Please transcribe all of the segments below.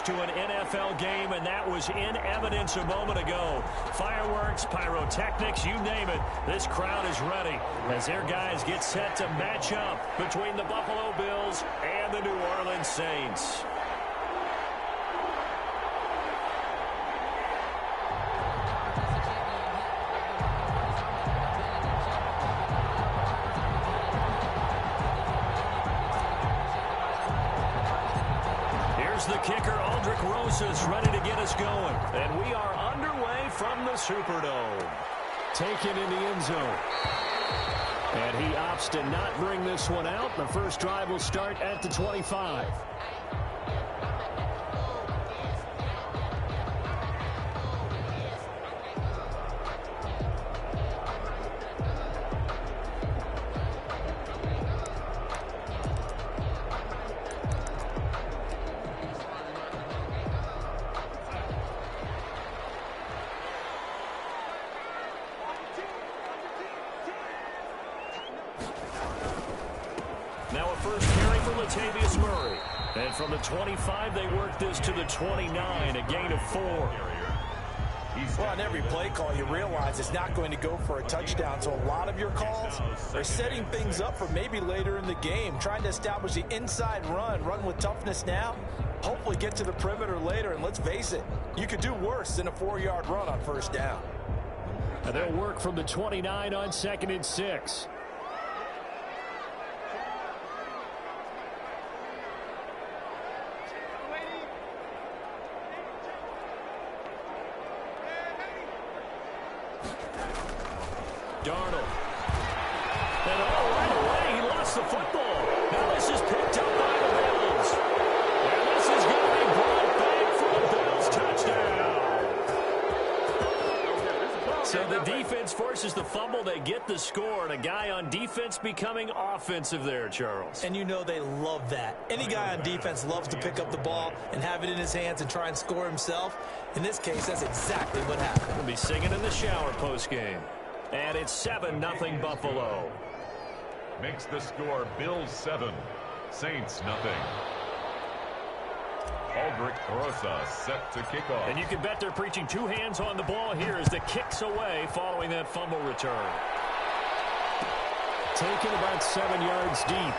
to an NFL game, and that was in evidence a moment ago. Fireworks, pyrotechnics, you name it. This crowd is ready as their guys get set to match up between the Buffalo Bills and the New Orleans Saints. The kicker, Aldrick Rosas, ready to get us going. And we are underway from the Superdome. Taken in the end zone. And he opts to not bring this one out. The first drive will start at the 25. Now a first carry for Latavius Murray. And from the 25, they work this to the 29, a gain of 4. Well, on every play call, you realize it's not going to go for a touchdown. So a lot of your calls are setting things up for maybe later in the game, trying to establish the inside run with toughness now, hopefully get to the perimeter later. And let's face it, you could do worse than a 4-yard run on first down. And they'll work from the 29 on 2nd and 6. Darnold. And right away, he lost the football. Now this is picked up by the Bills. And this is going to be brought back for a Bills touchdown. So the defense forces the fumble. They get the score. And a guy on defense becoming offensive there, Charles. And you know they love that. Any guy on defense loves to pick up the ball and have it in his hands and try and score himself. In this case, that's exactly what happened. He'll be singing in the shower postgame. And it's 7-0 Buffalo. Makes the score Bills 7, Saints 0. Aldrick Rosas set to kick off. And you can bet they're preaching 2 hands on the ball here as the kick's away following that fumble return. Taken about 7 yards deep.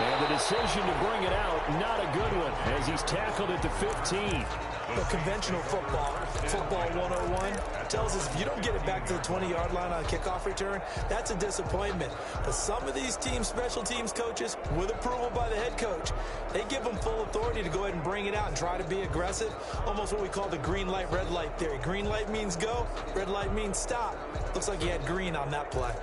And the decision to bring it out, not a good one, as he's tackled at the 15. The conventional football 101, tells us if you don't get it back to the 20-yard line on a kickoff return, that's a disappointment. But some of these team special teams coaches, with approval by the head coach, they give them full authority to go ahead and bring it out and try to be aggressive. Almost what we call the green light, red light theory. Green light means go, red light means stop. Looks like he had green on that play.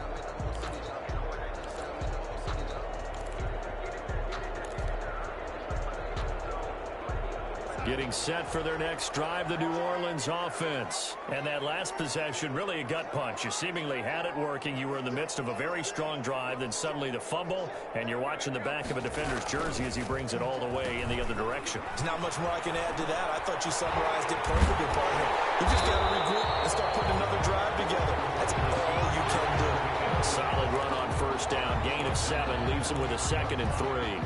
Getting set for their next drive, the New Orleans offense. And that last possession, really a gut punch. You seemingly had it working. You were in the midst of a very strong drive, then suddenly the fumble, and you're watching the back of a defender's jersey as he brings it all the way in the other direction. There's not much more I can add to that. I thought you summarized it perfectly, partner. You just got to regroup and start putting another drive together. That's all you can do. Solid run on first down. Gain of 7 leaves him with a 2nd and 3.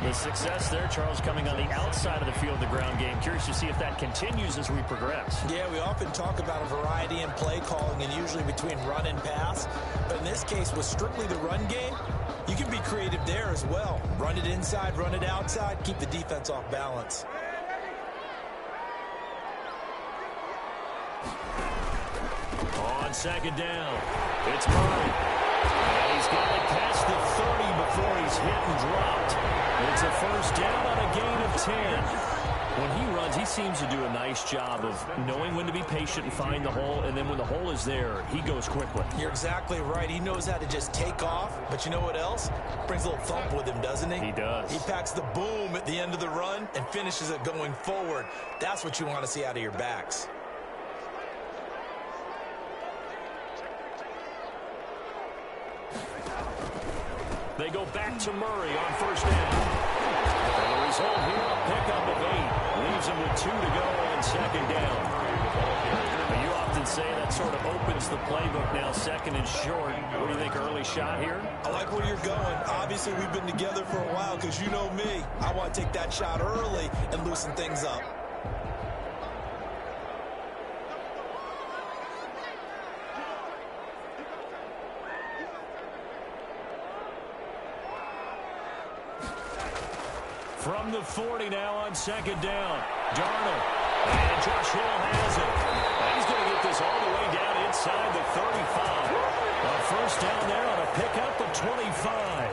The success there, Charles, coming on the outside of the field, the ground game. Curious to see if that continues as we progress. Yeah, we often talk about a variety in play calling and usually between run and pass. But in this case, with strictly the run game, you can be creative there as well. Run it inside, run it outside, keep the defense off balance. On 2nd down, it's Murray. And he's got it past the 30 before he's hit and dropped. It's a first down on a gain of 10. When he runs, he seems to do a nice job of knowing when to be patient and find the hole, and then when the hole is there, he goes quickly. You're exactly right. He knows how to just take off, but you know what else? Brings a little thump with him, doesn't he? He does. He packs the boom at the end of the run and finishes it going forward. That's what you want to see out of your backs. They go back to Murray on first down. And the result here, a pickup of 8. Leaves him with 2 to go and on second down. You often say that sort of opens the playbook now, second and short. What do you think, early shot here? I like where you're going. Obviously, we've been together for a while because you know me. I want to take that shot early and loosen things up. From the 40 now on second down. Darnold. And Josh Hill has it. And he's going to get this all the way down inside the 35. A first down there on a pickup of 25.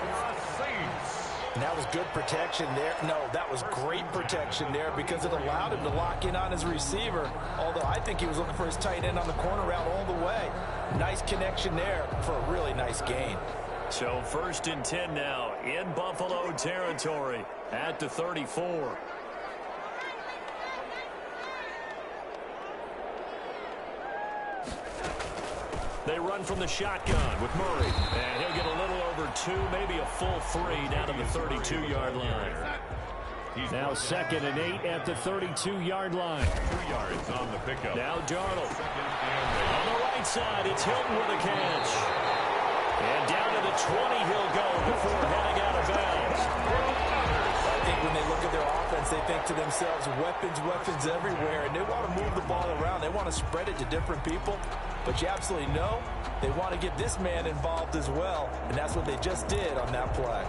And that was good protection there. No, that was great protection there because it allowed him to lock in on his receiver. Although I think he was looking for his tight end on the corner route all the way. Nice connection there for a really nice gain. So first and 10 now in Buffalo territory at the 34. They run from the shotgun with Murray. And he'll get a little over 2, maybe a full 3 down to the 32-yard line. Now second and 8 at the 32-yard line. 2 yards on the pickup. Now Darnold. On the right side, it's Hilton with a catch. And down to the 20 he'll go before heading out of bounds. I think when they look at their offense, they think to themselves, weapons everywhere, and they want to move the ball around. They want to spread it to different people, but you absolutely know they want to get this man involved as well, and that's what they just did on that play.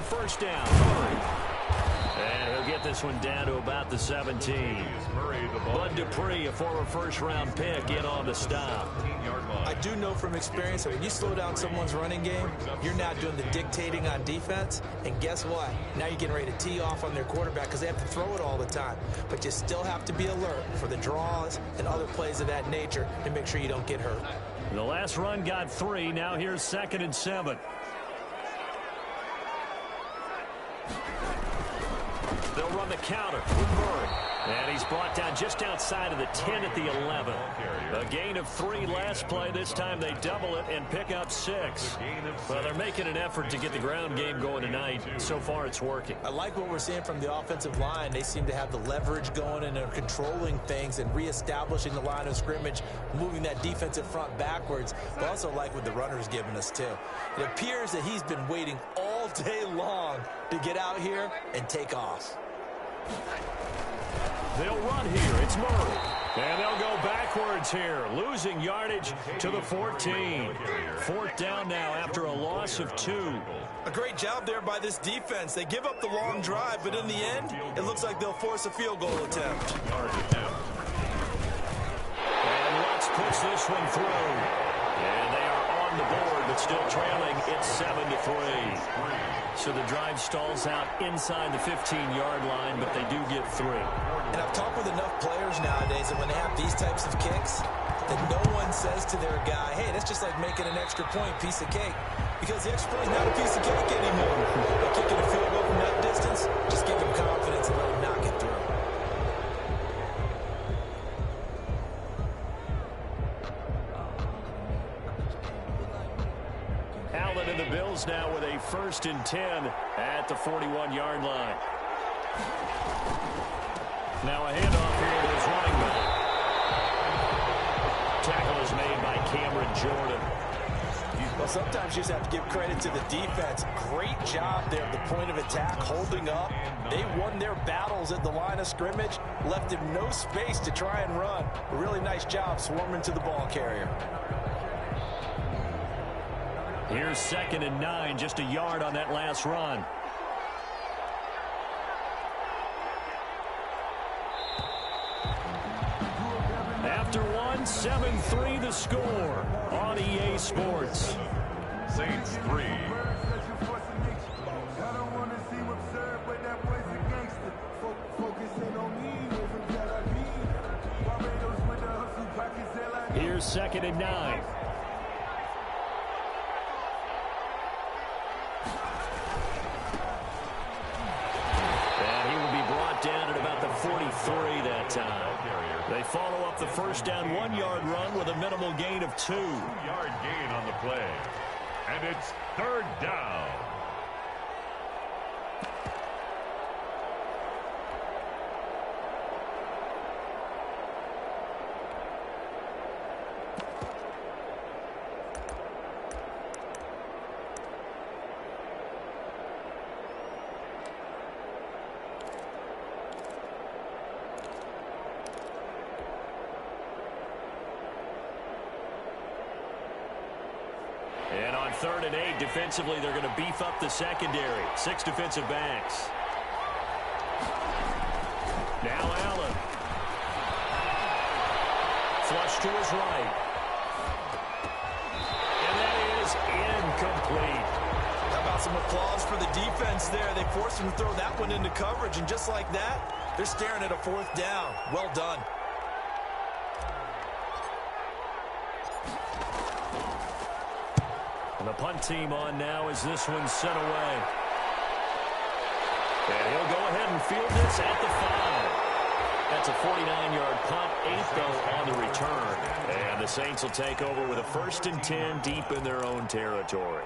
First down, Murray. And he'll get this one down to about the 17. Bud Dupree, a former first-round pick, in on the stop. I do know from experience that when you slow down someone's running game, you're now doing the dictating on defense. And guess what? Now you're getting ready to tee off on their quarterback because they have to throw it all the time. But you still have to be alert for the draws and other plays of that nature to make sure you don't get hurt. The last run got 3. Now here's second and 7. They'll run the counter with Murray. And he's brought down just outside of the 10 at the 11. A gain of 3 last play. This time they double it and pick up 6. Well, they're making an effort to get the ground game going tonight. So far, it's working. I like what we're seeing from the offensive line. They seem to have the leverage going, and they're controlling things and reestablishing the line of scrimmage, moving that defensive front backwards. But also like what the runner's giving us, too. It appears that he's been waiting all day long to get out here and take off. They'll run here. It's Murray. And they'll go backwards here, losing yardage to the 14. Fourth down now after a loss of 2. A great job there by this defense. They give up the long drive, but in the end, it looks like they'll force a field goal attempt. And Lutz puts this one through. And they are on the board, but still trailing. It's 7-3. So the drive stalls out inside the 15-yard line, but they do get 3. And I've talked with enough players nowadays that when they have these types of kicks, that no one says to their guy, hey, that's just like making an extra point, piece of cake. Because the extra point is not a piece of cake anymore. By kicking a field goal from that distance, just give them confidence and let them knock it through. Allen and the Bills now with a first and 10 at the 41-yard line. Now a handoff here to his running back. Tackle is made by Cameron Jordan. Well, sometimes you just have to give credit to the defense. Great job there at the point of attack, holding up. They won their battles at the line of scrimmage, left him no space to try and run. A really nice job swarming to the ball carrier. Here's second and 9, just a yard on that last run. After 7-3 the score on EA Sports. Saints 3. Here's second and 9. time. They follow up the first down 1-yard run with a minimal gain of 2. 2-yard gain on the play. And it's third down. And on 3rd and 8, defensively, they're going to beef up the secondary. 6 defensive backs. Now Allen. Flush to his right. And that is incomplete. How about some applause for the defense there? They forced him to throw that one into coverage, and just like that, they're staring at a 4th down. Well done. And the punt team on now as this one's sent away. And he'll go ahead and field this at the 5. That's a 49-yard punt, 8 though on the return. And the Saints will take over with a 1st and 10 deep in their own territory.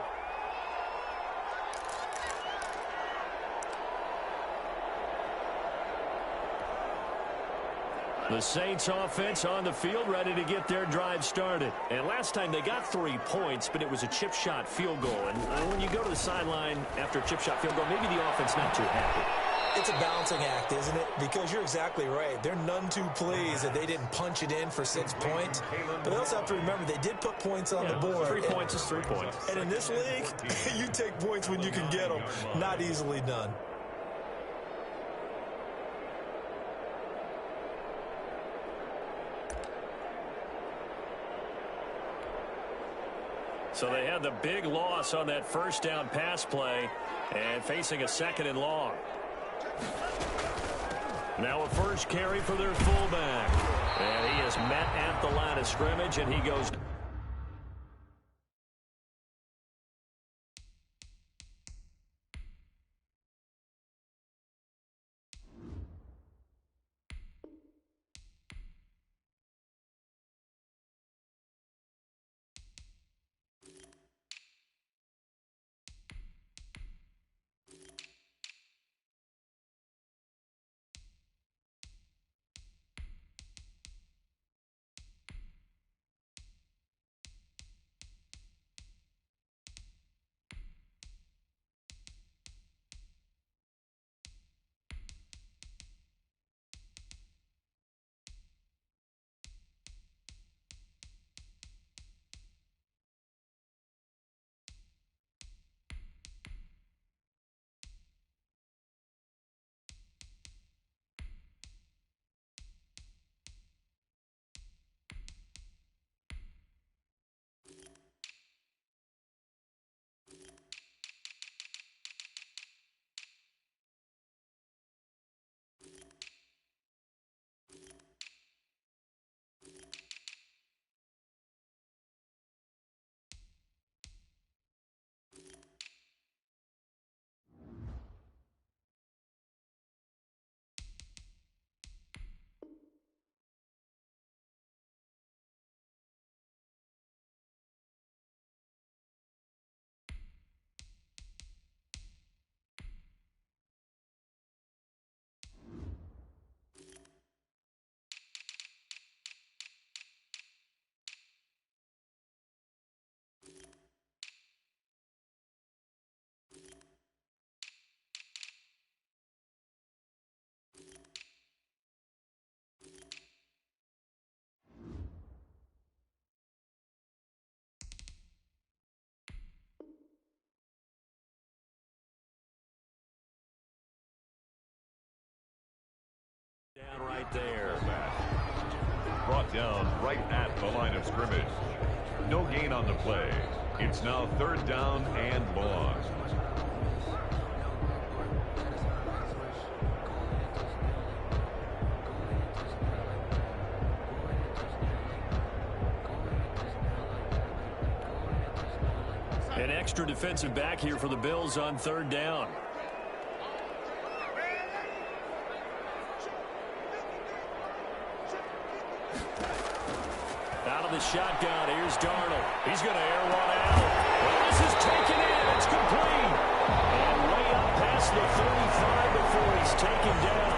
The Saints offense on the field, ready to get their drive started. And last time they got 3 points, but it was a chip shot field goal. And when you go to the sideline after a chip shot field goal, maybe the offense not too happy. It's a balancing act, isn't it? Because you're exactly right. They're none too pleased that they didn't punch it in for 6 points. But they also have to remember they did put points on the board. 3 points is 3 points. And in this league, you take points when you can get them. Not easily done. So they had the big loss on that 1st down pass play and facing a 2nd and long. Now a first carry for their fullback. And he is met at the line of scrimmage, and he goes. Down right there. Brought down right at the line of scrimmage. No gain on the play. It's now 3rd down and long. An extra defensive back here for the Bills on 3rd down. of the shotgun. Here's Darnold. He's going to air one out. Well, this is taken in. It's complete. And way up past the 35 before he's taken down.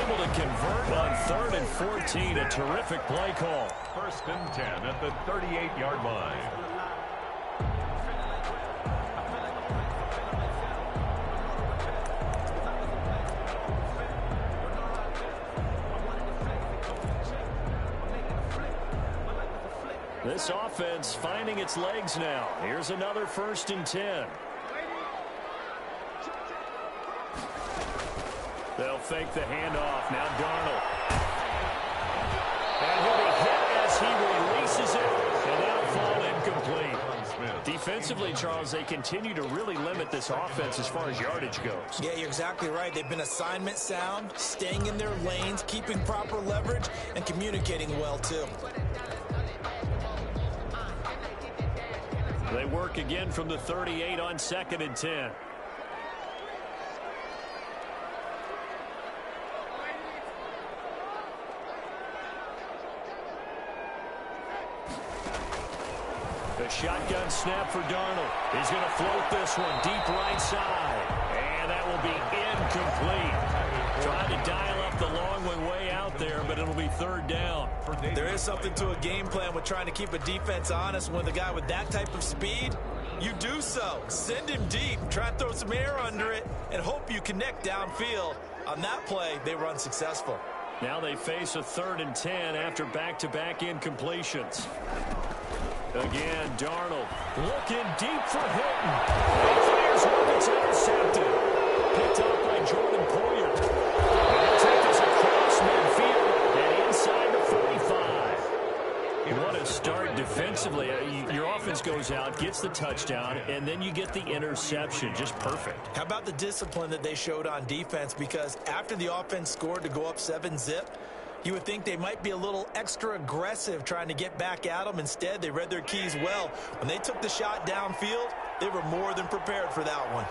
Able to convert on 3rd and 14. A terrific play call. 1st and 10 at the 38-yard line. This offense finding its legs now. Here's another 1st and 10. They'll fake the handoff. Now Darnold. And he'll be hit as he releases it. And that'll fall incomplete. Defensively, Charles, they continue to really limit this offense as far as yardage goes. Yeah, you're exactly right. They've been assignment sound, staying in their lanes, keeping proper leverage, and communicating well, too. They work again from the 38 on 2nd and 10. The shotgun snap for Darnold. He's going to float this one deep right side. And that will be incomplete. Trying to dial up the long way out there, but it'll be 3rd down. There is something to a game plan with trying to keep a defense honest. When the guy with that type of speed, you do so. Send him deep. Try to throw some air under it and hope you connect downfield. On that play, they were unsuccessful. Now they face a 3rd and 10 after back-to-back incompletions. Again, Darnold looking deep for Hilton. He fires one that's intercepted. Picked up by Jordan Poyer. And he'll take this across midfield and inside the 45. What a start defensively. Your offense goes out, gets the touchdown, and then you get the interception. Just perfect. How about the discipline that they showed on defense? Because after the offense scored to go up 7-zip, you would think they might be a little extra aggressive trying to get back at them. Instead, they read their keys well. When they took the shot downfield, they were more than prepared for that one.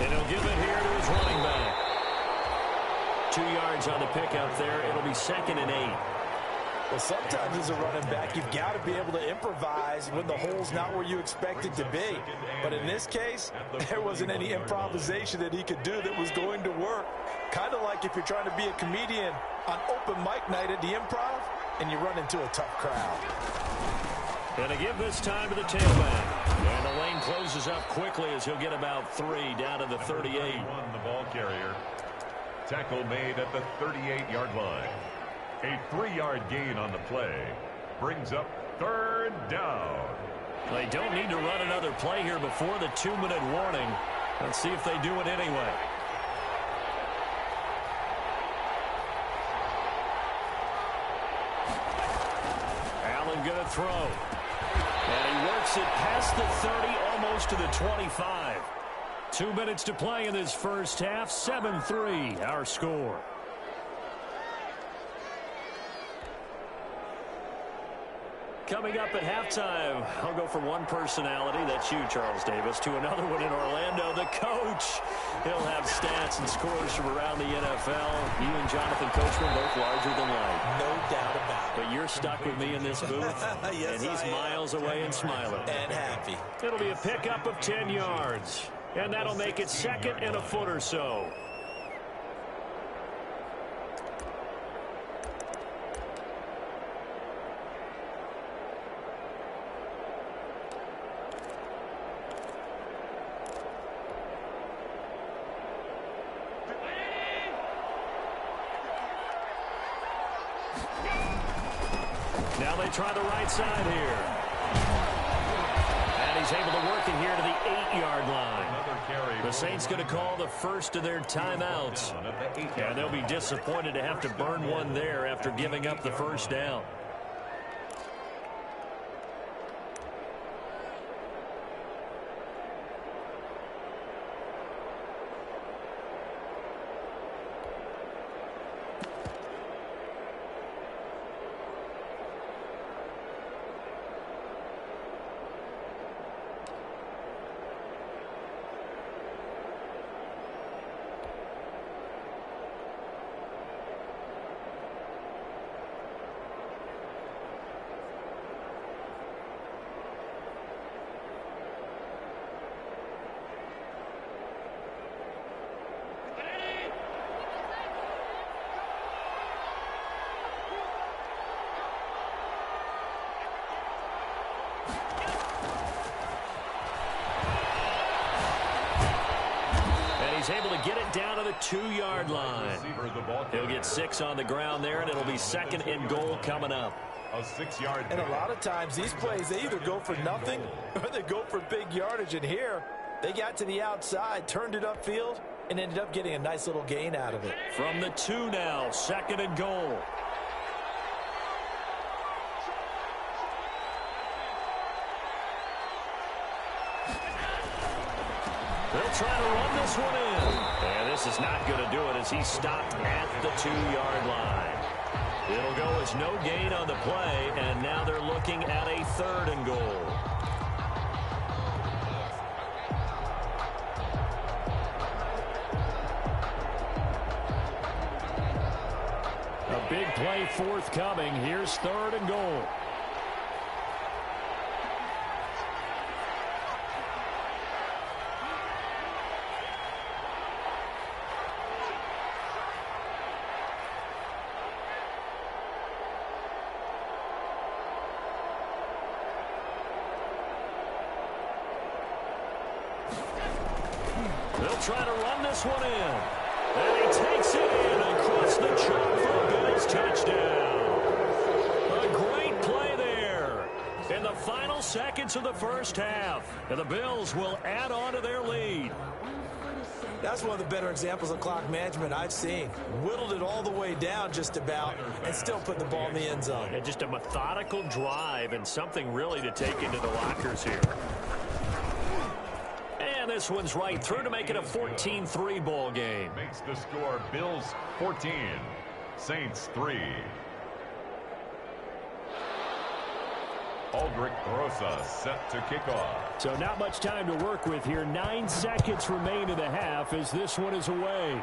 And he'll give it here to his running back. 2 yards on the pickup there. It'll be 2nd and 8. Well, sometimes as a running back, you've got to be able to improvise when the hole's not where you expect it to be. But in this case, there wasn't any improvisation that he could do that was going to work. Kind of like if you're trying to be a comedian on open mic night at the Improv and you run into a tough crowd. And to give this time to the tailback. And the lane closes up quickly as he'll get about 3 down to the 38. The ball carrier. Tackle made at the 38-yard line. A 3-yard gain on the play brings up 3rd down. They don't need to run another play here before the 2-minute warning. Let's see if they do it anyway. Allen going to throw. And he works it past the 30, almost to the 25. 2 minutes to play in this first half. 7-3, our score. Coming up at halftime, I'll go from one personality, that's you, Charles Davis, to another one in Orlando, the coach. He'll have stats and scores from around the NFL. You and Jonathan Coachman both larger than life. No doubt about it. But you're stuck with me in this booth, Yes, and he's miles away and smiling. And happy. It'll be a pickup of 10 yards, and that'll make it 2nd and a foot or so. Now they try the right side here. And he's able to work it here to the 8-yard line. The Saints going to call the first of their timeouts. And they'll be disappointed to have to burn one there after giving up the first down. he's able to get it down to the 2-yard line. He'll get 6 on the ground there, and it'll be 2nd and goal coming up. A 6-yard. And a lot of times these plays, they either go for nothing or they go for big yardage. And here, they got to the outside, turned it upfield, and ended up getting a nice little gain out of it. From the 2 now, 2nd and goal. They'll try to run this one in. And this is not going to do it as he's stopped at the 2-yard line. It'll go as no gain on the play, and now they're looking at a 3rd and goal. A big play forthcoming. Here's 3rd and goal. They'll try to run this one in. And he takes it in across the chalk for a Bills touchdown. A great play there in the final seconds of the first half. And the Bills will add on to their lead. That's one of the better examples of clock management I've seen. Whittled it all the way down just about and still put the ball in the end zone. And just a methodical drive and something really to take into the lockers here. And this one's right through to make it a 14-3 ball game. Makes the score Bills 14, Saints 3. Aldrich Rosa set to kick off. So not much time to work with here. 9 seconds remain in the half as this one is away.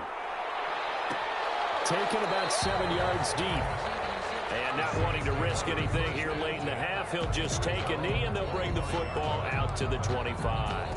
Taken about 7 yards deep. And not wanting to risk anything here late in the half, he'll just take a knee and they'll bring the football out to the 25.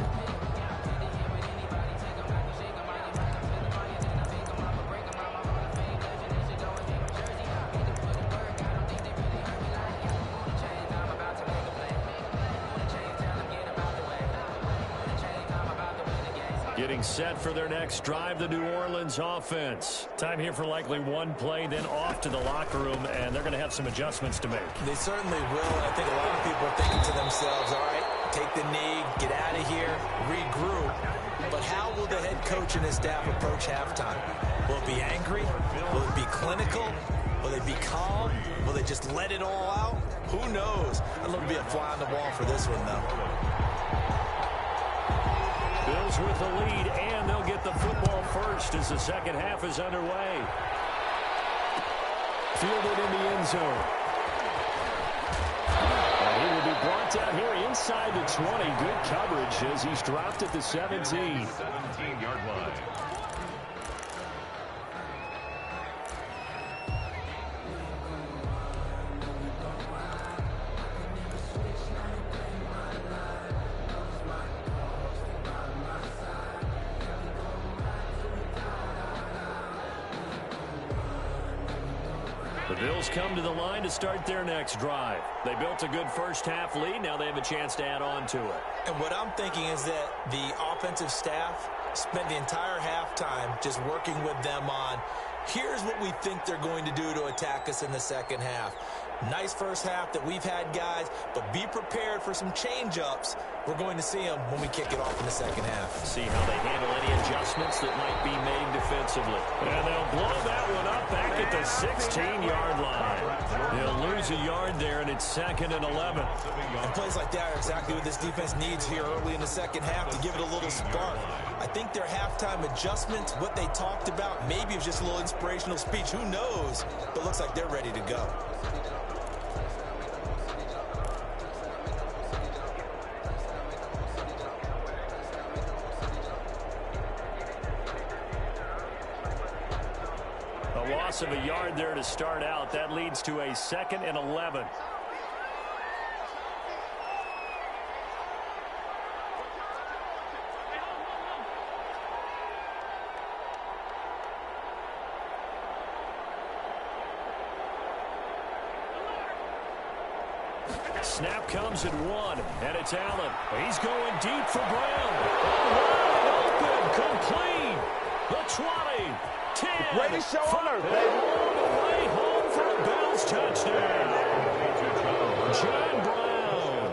Getting set for their next drive, the New Orleans offense. Time here for likely one play, then off to the locker room, and they're going to have some adjustments to make. They certainly will. I think a lot of people are thinking to themselves, all right, take the knee, get out of here, regroup. But how will the head coach and his staff approach halftime? Will it be angry? Will it be clinical? Will they be calm? Will they just let it all out? Who knows? I'd love to be a fly on the wall for this one, though. Bills with the lead, and they'll get the football first as the second half is underway. Fielded in the end zone. And he will be brought down here inside the 20. Good coverage as he's dropped at the 17. 17-yard line. The Bills come to the line to start their next drive. They built a good first half lead. Now they have a chance to add on to it. And what I'm thinking is that the offensive staff spent the entire halftime just working with them on, here's what we think they're going to do to attack us in the second half. Nice first half that we've had, guys, but be prepared for some change-ups. We're going to see them when we kick it off in the second half. See how they handle any adjustments that might be made defensively. And they'll blow that one up back at the 16-yard line. They'll lose a yard there, and it's 2nd and 11. And plays like that are exactly what this defense needs here early in the second half to give it a little spark. I think their halftime adjustments, what they talked about, maybe it was just a little inspirational speech. Who knows? But it looks like they're ready to go. A loss of a yard there to start out. That leads to a 2nd and 11. Snap comes at 1, and it's Allen. He's going deep for Brown. Oh, wide open. complete. The 20, 10, Greatest show on earth, baby. all the way home for a Bills touchdown. John Brown,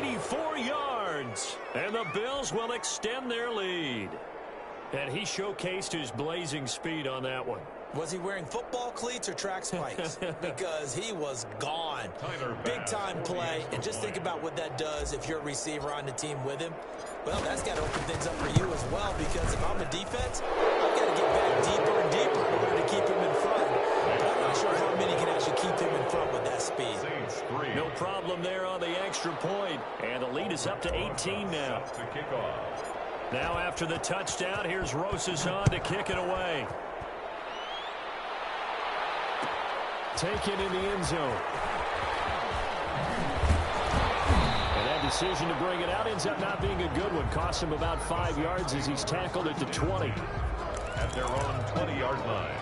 84 yards, and the Bills will extend their lead. And he showcased his blazing speed on that one. Was he wearing football cleats or track spikes? Because he was gone. Big-time play. And just think about what that does if you're a receiver on the team with him. Well, that's got to open things up for you as well, because if I'm a defense, I've got to get back deeper and deeper in order to keep him in front. But I'm not sure how many can actually keep him in front with that speed. No problem there on the extra point. And the lead is up to 18 now. Now after the touchdown, here's Rosas on to kick it away. Taken in the end zone. And that decision to bring it out ends up not being a good one. Costs him about 5 yards as he's tackled at the 20. At their own 20-yard line.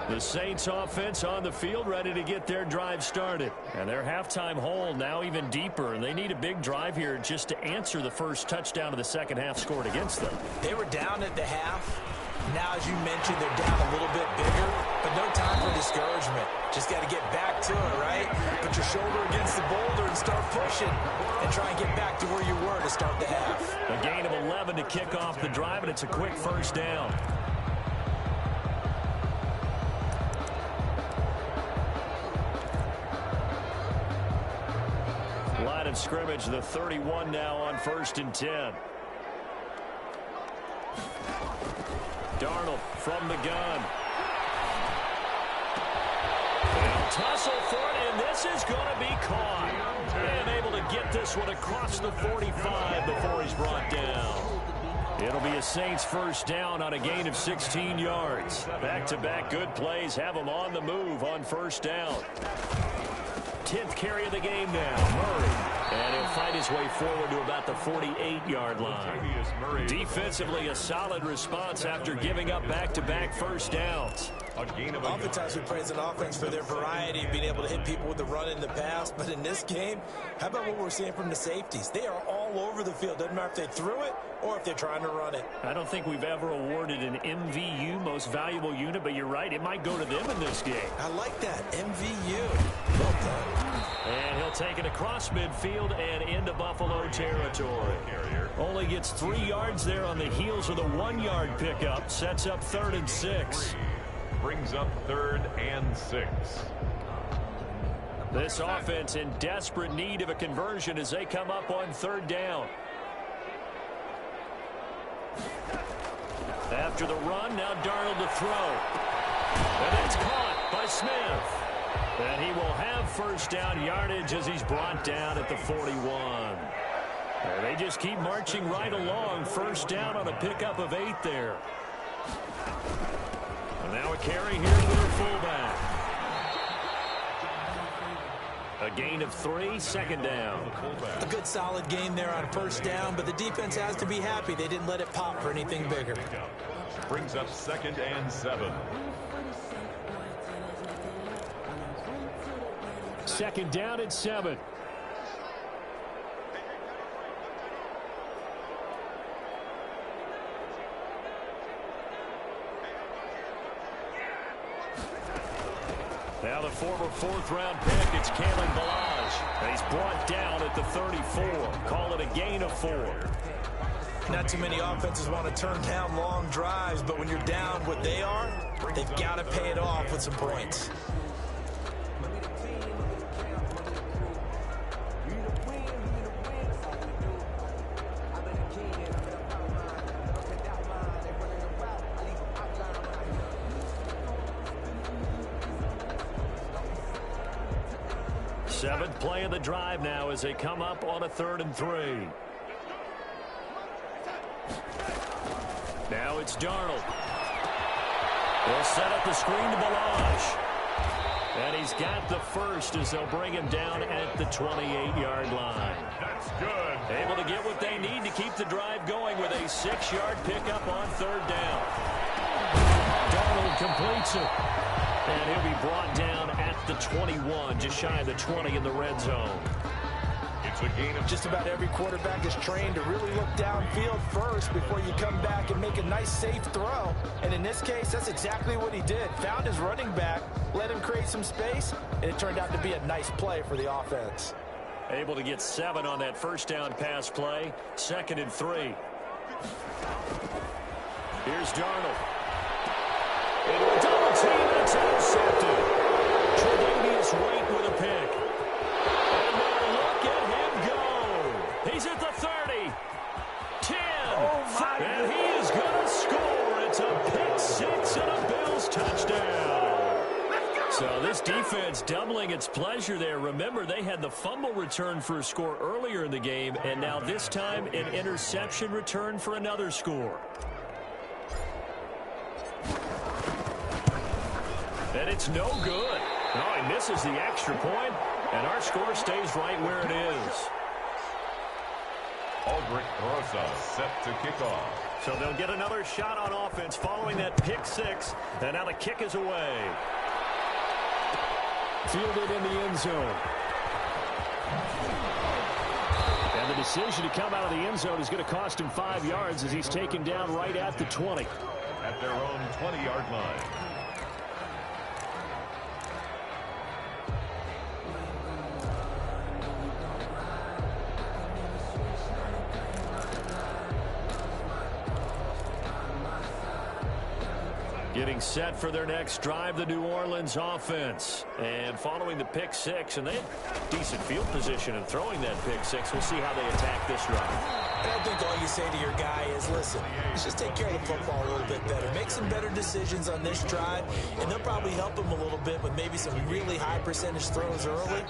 The Saints offense on the field, ready to get their drive started. And their halftime hole now even deeper, and they need a big drive here just to answer the first touchdown of the second half scored against them. They were down at the half. Now, as you mentioned, they're down a little bit bigger, but no time for discouragement. Just got to get back to it, right? Put your shoulder against the boulder and start pushing and try and get back to where you were to start the half. A gain of 11 to kick off the drive, and it's a quick first down. Line of scrimmage, the 31 now on 1st and 10. Darnold from the gun. They'll tussle for it, and this is going to be caught. And able to get this one across the 45 before he's brought down. It'll be a Saints first down on a gain of 16 yards. Back-to-back good plays have them on the move on first down. 10th carry of the game now, Murray. And he'll fight his way forward to about the 48-yard line. Defensively, a solid response after giving up back-to-back first downs. Oftentimes we praise an offense for their variety of being able to hit people with the run in the pass. But in this game, how about what we're seeing from the safeties? They are all over the field. Doesn't matter if they threw it or if they're trying to run it. I don't think we've ever awarded an MVU, most valuable unit, but you're right, it might go to them in this game. I like that, MVU. Well done. And he'll take it across midfield and into Buffalo territory. Only gets 3 yards there on the heels of the 1-yard pickup. Sets up 3rd and 6. Brings up 3rd and 6. This offense in desperate need of a conversion as they come up on 3rd down. After the run, now Darnold to throw. And it's caught by Smith. And he will have first down yardage as he's brought down at the 41. And they just keep marching right along. First down on a pickup of 8 there. And now a carry here with their fullback. A gain of 3, 2nd down. A good solid game there on first down, but the defense has to be happy they didn't let it pop for anything bigger. Brings up 2nd and 7. 2nd down and 7. Now the former 4th-round pick, it's Kalen Ballage. And he's brought down at the 34. Call it a gain of 4. Not too many offenses want to turn down long drives, but when you're down what they are, they've got to pay it off with some points. Seventh play of the drive now as they come up on a 3rd and 3. Now it's Darnold. They'll set up the screen to Ballage. And he's got the first as they'll bring him down at the 28-yard line. That's good. Able to get what they need to keep the drive going with a a 6-yard pickup on 3rd down. Darnold completes it. And he'll be brought down at the 21, just shy of the 20 in the red zone. It's a gain of just about every quarterback is trained to really look downfield first before you come back and make a nice, safe throw. And in this case, that's exactly what he did. Found his running back, let him create some space, and it turned out to be a nice play for the offense. Able to get 7 on that 1st down pass play. 2nd and 3. Here's Darnold. Into a double team, and it's intercepted. Tre'Davious White with a pick. And now look at him go. He's at the 30. 10. And he is going to score. It's a pick 6 and a Bills touchdown. So this defense doubling its pleasure there. Remember, they had the fumble return for a score earlier in the game, and now this time an interception return for another score. And it's no good. Oh, he misses the extra point, and our score stays right where it is. Aldrich Rosa set to kick off. So they'll get another shot on offense following that pick 6, and now the kick is away. Fielded in the end zone. And the decision to come out of the end zone is going to cost him 5 yards as he's taken down right at the 20. At their own 20-yard line. Getting set for their next drive, the New Orleans offense. And following the pick 6, and they had decent field position in throwing that pick 6. We'll see how they attack this drive. I think all you say to your guy is, listen, let's just take care of the football a little bit better. Make some better decisions on this drive, and they'll probably help him a little bit with maybe some really high percentage throws early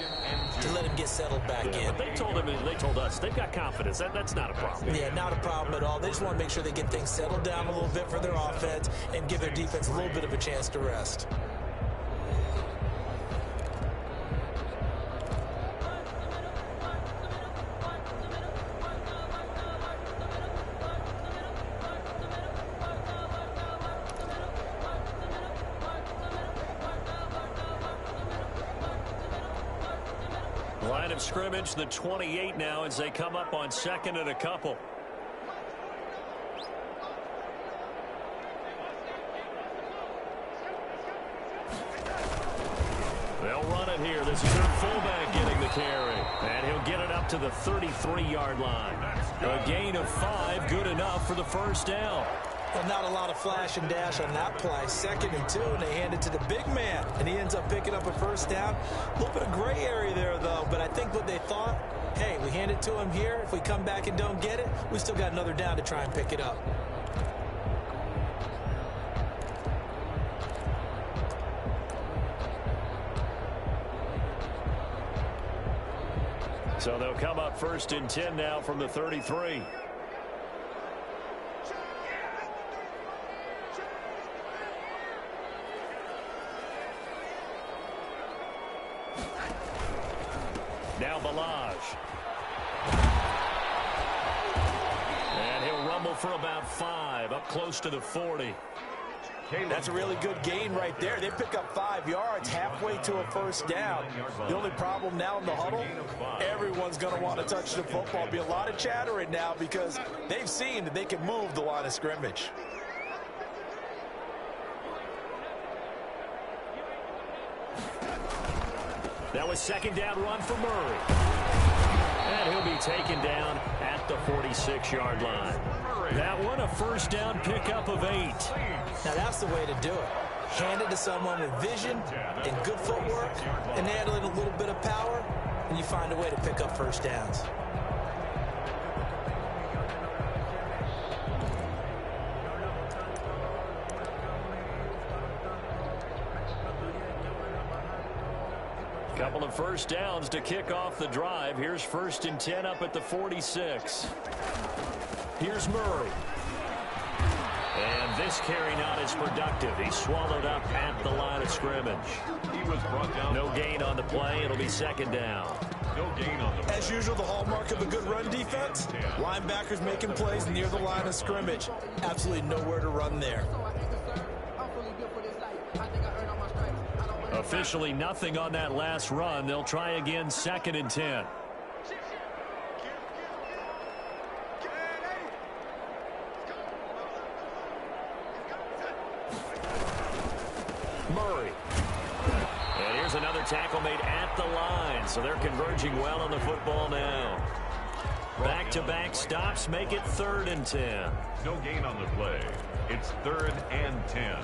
to let him get settled back in. But they told him, and they told us, they've got confidence. That's not a problem. Yeah, not a problem at all. They just want to make sure they get things settled down a little bit for their offense and give their defense a little bit of a chance to rest. Line of scrimmage, the 28 now as they come up on 2nd and a couple. They'll run it here. This is their fullback getting the carry. And he'll get it up to the 33-yard line. A gain of 5, good enough for the 1st down. Well, not a lot of flash and dash on that play. 2nd and 2, and they hand it to the big man, and he ends up picking up a 1st down. A little bit of gray area there, though, but I think what they thought, hey, we hand it to him here. If we come back and don't get it, we still got another down to try and pick it up. So they'll come up 1st and 10 now from the 33. Now Balaj. And he'll rumble for about 5, up close to the 40. That's a really good gain right there. They pick up 5 yards halfway to a 1st down. The only problem now in the huddle, everyone's going to want to touch the football. There'll be a lot of chattering now because they've seen that they can move the line of scrimmage. That was 2nd down run for Murray. And he'll be taken down at the 46-yard line. That one a 1st down pickup of 8. Now that's the way to do it. Hand it to someone with vision and good footwork and add in a little bit of power, and you find a way to pick up 1st downs. Couple of 1st downs to kick off the drive. Here's 1st and 10 up at the 46. Here's Murray. And this carry not as productive. He's swallowed up at the line of scrimmage. He was brought down. No gain on the play. It'll be 2nd down. No gain on the play. As usual, the hallmark of a good run defense, linebackers making plays near the line of scrimmage. Absolutely nowhere to run there. Officially nothing on that last run. They'll try again, 2nd and 10. Murray. And here's another tackle made at the line, so they're converging well on the football now. Back-to-back stops make it 3rd and 10. No gain on the play. It's 3rd and 10.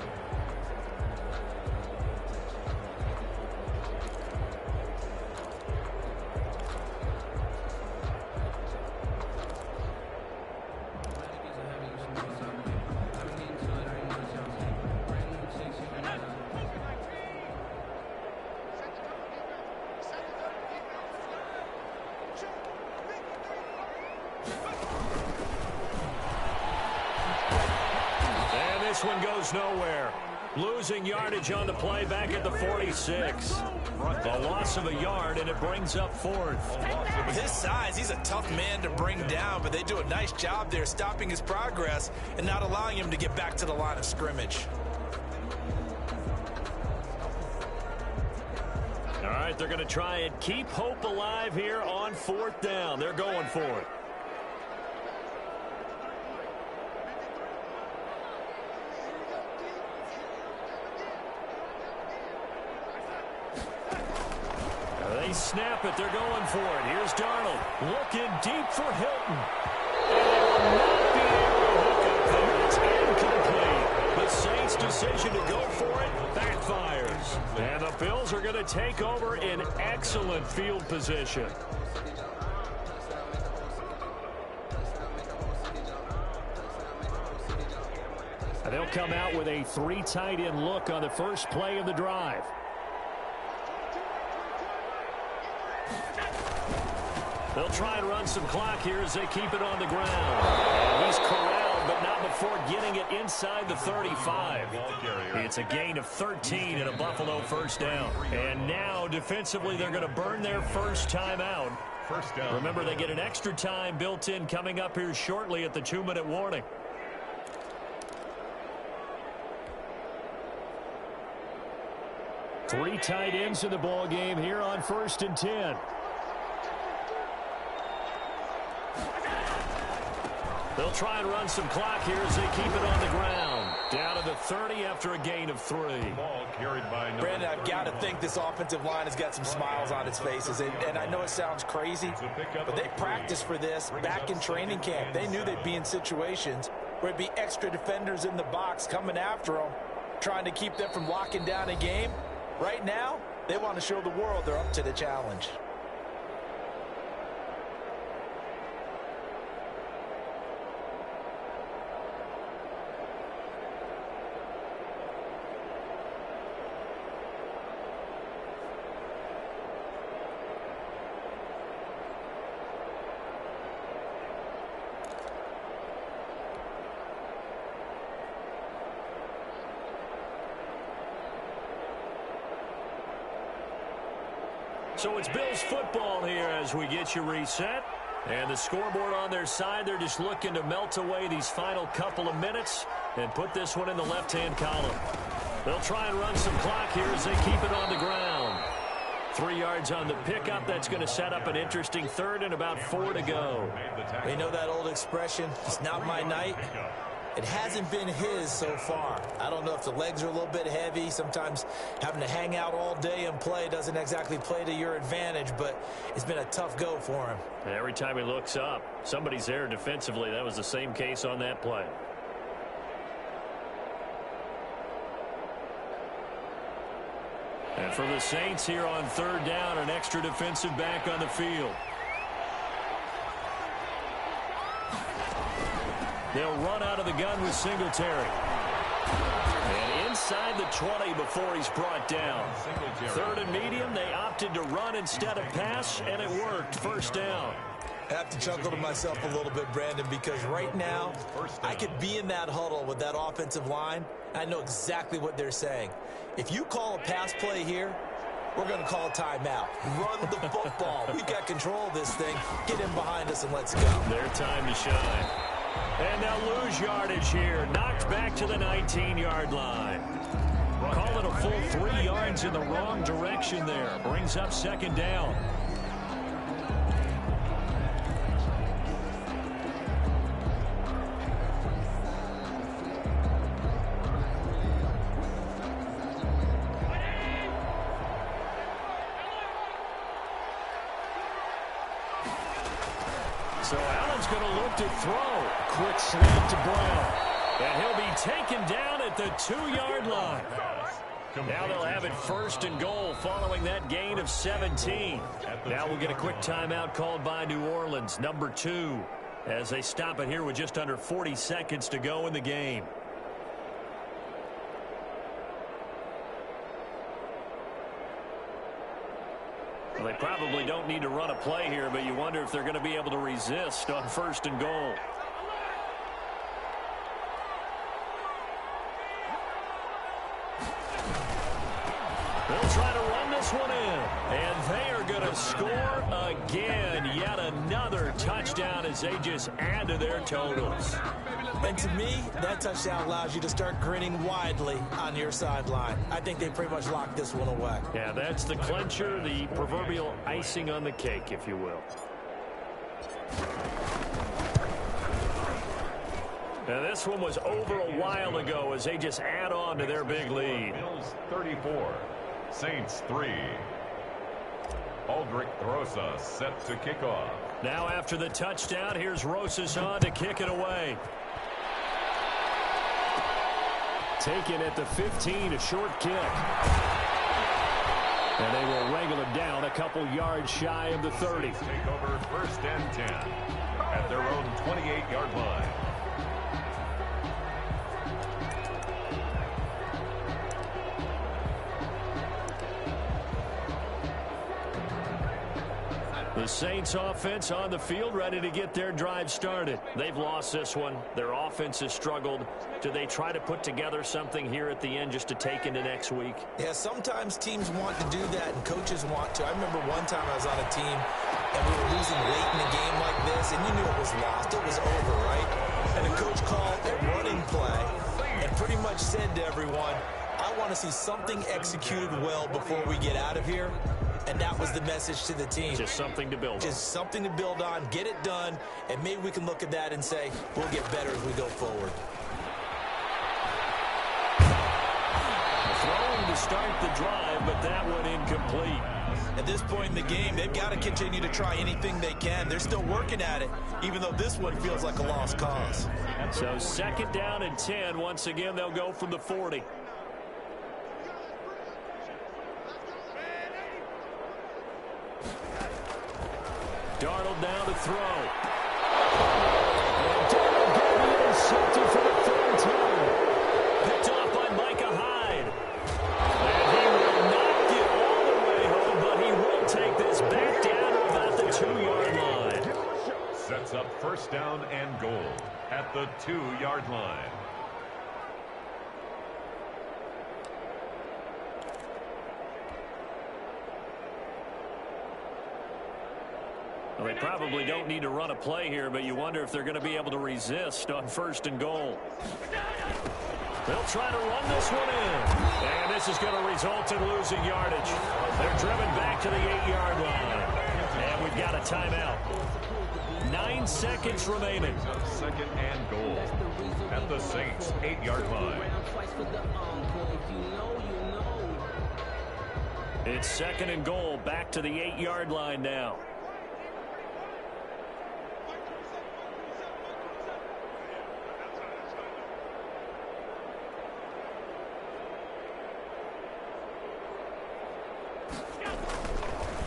This one goes nowhere. Losing yardage on the play back at the 46. A loss of a yard, and it brings up 4th. With his size, he's a tough man to bring down, but they do a nice job there stopping his progress and not allowing him to get back to the line of scrimmage. All right, they're going to try and keep hope alive here on 4th down. They're going for it. They snap it. They're going for it. Here's Darnold looking deep for Hilton. And they will not be able to hook up there. It's incomplete. The Saints' decision to go for it backfires. And the Bills are going to take over in excellent field position. And they'll come out with a 3 tight end look on the first play of the drive. They'll try and run some clock here as they keep it on the ground. And he's corralled, but not before getting it inside the 35. It's a gain of 13 and a Buffalo first down. And now, defensively, they're going to burn their first time out. First down. Remember, they get an extra time built in coming up here shortly at the 2-minute warning. Three tight ends in the ball game here on 1st and 10. They'll try and run some clock here as they keep it on the ground. Down to the 30 after a gain of 3. Ball carried by Brandon, I've got to think this offensive line has got some smiles on its faces. And I know it sounds crazy, but they practiced for this back in training camp. They knew they'd be in situations where it'd be extra defenders in the box coming after them, trying to keep them from locking down a game. Right now, they want to show the world they're up to the challenge. So it's Bills football here as we get you reset. And the scoreboard on their side, they're just looking to melt away these final couple of minutes and put this one in the left-hand column. They'll try and run some clock here as they keep it on the ground. 3 yards on the pickup. That's going to set up an interesting 3rd and about 4 to go. You know that old expression, it's not my night. It hasn't been his so far. I don't know if the legs are a little bit heavy. Sometimes having to hang out all day and play doesn't exactly play to your advantage, but it's been a tough go for him. Every time he looks up, somebody's there defensively. That was the same case on that play. And for the Saints here on 3rd down, an extra defensive back on the field. They'll run out of the gun with Singletary. And inside the 20 before he's brought down. 3rd and medium, they opted to run instead of pass, and it worked. First down. I have to chuckle to myself a little bit, Brandon, because right now I could be in that huddle with that offensive line. I know exactly what they're saying. If you call a pass play here, We're going to call a timeout. Run the football. We've got control of this thing. Get him behind us and let's go. Their time to shine. And they'll lose yardage here. Knocked back to the 19-yard line. Call it a full 3 yards in the wrong direction there. Brings up second down. So Allen's going to look to throw. Quick slant to Brown. And he'll be taken down at the 2-yard line. Now they'll have it first and goal following that gain of 17. Now we'll get a quick timeout called by New Orleans, number 2, as they stop it here with just under 40 seconds to go in the game. Well, they probably don't need to run a play here, but you wonder if they're going to be able to resist on first and goal. They'll try to run this one in, and they are going to score again. Yet another touchdown as they just add to their totals. And to me, that touchdown allows you to start grinning widely on your sideline. I think they pretty much locked this one away. Yeah, that's the clincher, the proverbial icing on the cake, if you will. Now, this one was over a while ago as they just add on to their big lead. Bills 34, Saints 3. Aldrich Rosas set to kick off. Now after the touchdown, here's Rosas on to kick it away. Taken at the 15, a short kick. And they will wrangle it down a couple yards shy of the 30. Take over first and 10 at their own 28-yard line. The Saints offense on the field, ready to get their drive started. They've lost this one. Their offense has struggled. Do they try to put together something here at the end just to take into next week? Yeah, sometimes teams want to do that and coaches want to. I remember one time I was on a team and we were losing late in a game like this, and you knew it was lost. It was over, right? And the coach called a running play and pretty much said to everyone, I want to see something executed well before we get out of here. And that was the message to the team. Just something to build on. Just something to build on, get it done, and maybe we can look at that and say, we'll get better as we go forward. Throwing to start the drive, but that one incomplete. At this point in the game, they've got to continue to try anything they can. They're still working at it, even though this one feels like a lost cause. So second down and 10. Once again, they'll go from the 40. Darnold now to throw. And Darnold getting intercepted for the third time. Picked off by Micah Hyde. And he will not get all the way home, but he will take this back down to about the 2-yard line. Sets up first down and goal at the 2-yard line. Well, they probably don't need to run a play here, but you wonder if they're going to be able to resist on first and goal. They'll try to run this one in. And this is going to result in losing yardage. They're driven back to the 8-yard line. And we've got a timeout. 9 seconds remaining. Second and goal at the Saints 8-yard line. It's second and goal, back to the 8-yard line now.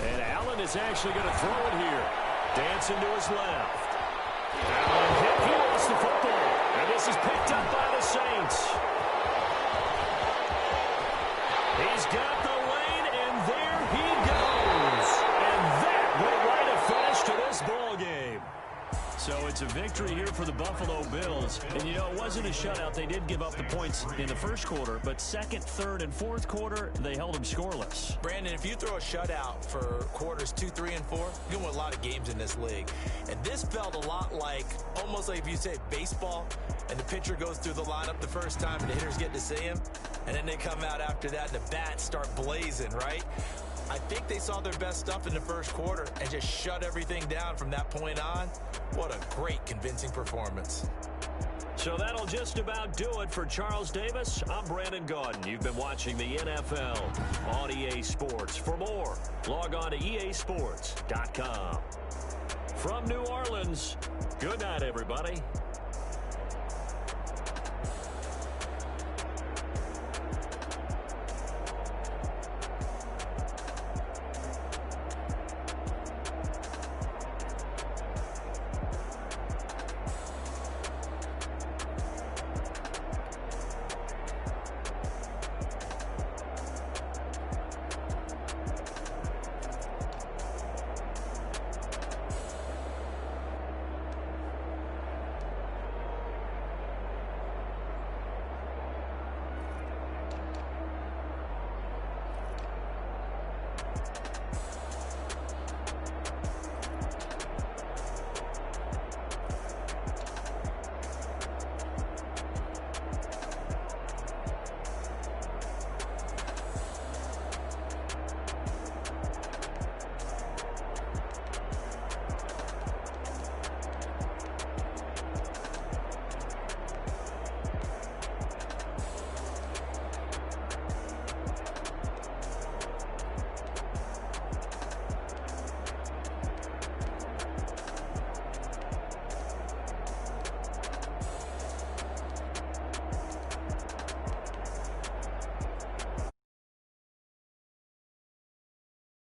And Allen is actually going to throw it here. Dancing to his left. Allen he lost the football. And this is picked up by the Saints. He's got the lane, and there he goes. And that will write a finish to this ball game. So it's a victory here for the Buffalo Bills. And, you know, it wasn't a shutout. They did give up the points in the first quarter, but second, third, and fourth quarter, they held them scoreless. Brandon, if you throw a shutout for quarters 2, 3, and 4, you're going to win a lot of games in this league. And this felt a lot like, almost like if you say baseball, and the pitcher goes through the lineup the first time, and the hitters get to see him, and then they come out after that, and the bats start blazing, right? I think they saw their best stuff in the first quarter and just shut everything down from that point on. What a great, convincing performance. So that'll just about do it for Charles Davis. I'm Brandon Gaudin. You've been watching the NFL on EA Sports. For more, log on to easports.com. From New Orleans, good night, everybody.